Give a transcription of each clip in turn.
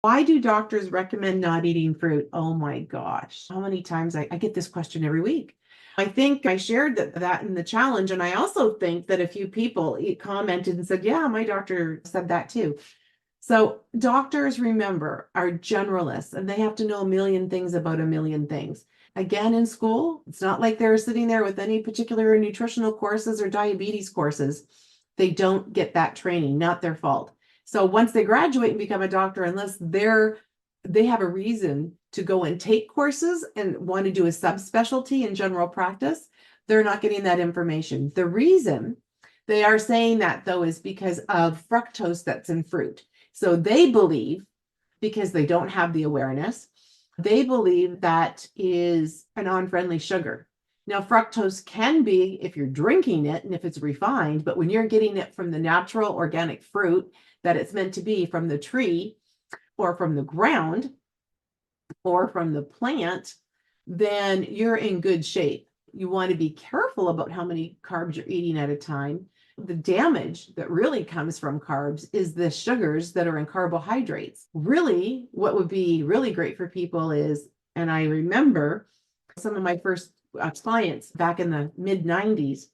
Why do doctors recommend not eating fruit? Oh my gosh. How many times I get this question every week. I think I shared that in the challenge. And I also think that a few people commented and said, yeah, my doctor said that too. So doctors, remember, are generalists and they have to know a million things about a million things. Again, in school, it's not like they're sitting there with any particular nutritional courses or diabetes courses. They don't get that training, not their fault. So once they graduate and become a doctor, unless they have a reason to go and take courses and want to do a subspecialty in general practice, they're not getting that information. The reason they are saying that, though, is because of fructose that's in fruit. So they believe, because they don't have the awareness, they believe that is an unfriendly sugar. Now, fructose can be if you're drinking it and if it's refined, but when you're getting it from the natural organic fruit that it's meant to be from the tree or from the ground or from the plant, then you're in good shape. You want to be careful about how many carbs you're eating at a time. The damage that really comes from carbs is the sugars that are in carbohydrates. Really, what would be really great for people is, and I remember some of my first clients back in the mid 90s,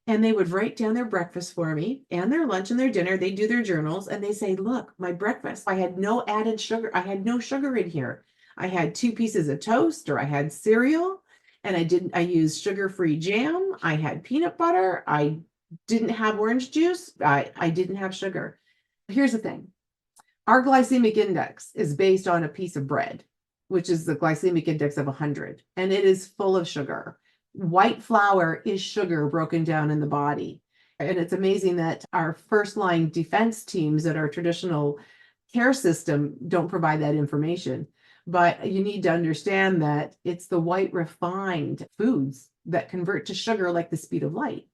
and they would write down their breakfast for me and their lunch and their dinner. They do their journals and they say, look, my breakfast, I had no added sugar. I had no sugar in here. I had 2 pieces of toast or I had cereal and I used sugar-free jam. I had peanut butter. I didn't have orange juice. I didn't have sugar. Here's the thing. Our glycemic index is based on a piece of bread, which is the glycemic index of 100, and it is full of sugar. White flour is sugar broken down in the body. And it's amazing that our first line defense teams at our traditional care system don't provide that information. But you need to understand that it's the white refined foods that convert to sugar like the speed of light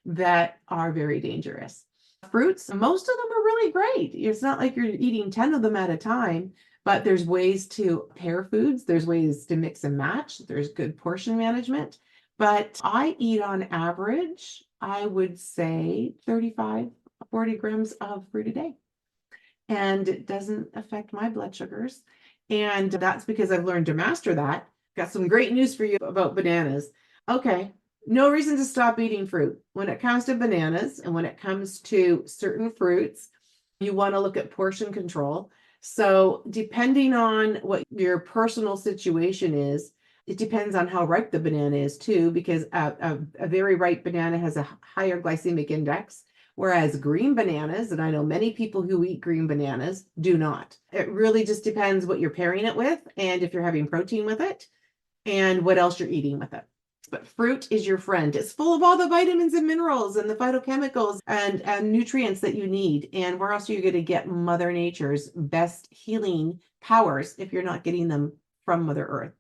that are very dangerous. Fruits, most of them are really great. It's not like you're eating 10 of them at a time, but there's ways to pair foods. There's ways to mix and match. There's good portion management. But I eat on average, I would say 35, 40 grams of fruit a day. And it doesn't affect my blood sugars. And that's because I've learned to master that. Got some great news for you about bananas. Okay, no reason to stop eating fruit. When it comes to bananas and when it comes to certain fruits, you want to look at portion control. So depending on what your personal situation is, it depends on how ripe the banana is too, because a very ripe banana has a higher glycemic index, whereas green bananas, and I know many people who eat green bananas, do not. It really just depends what you're pairing it with and if you're having protein with it and what else you're eating with it. But fruit is your friend. It's full of all the vitamins and minerals and the phytochemicals and nutrients that you need. And where else are you going to get Mother Nature's best healing powers if you're not getting them from Mother Earth?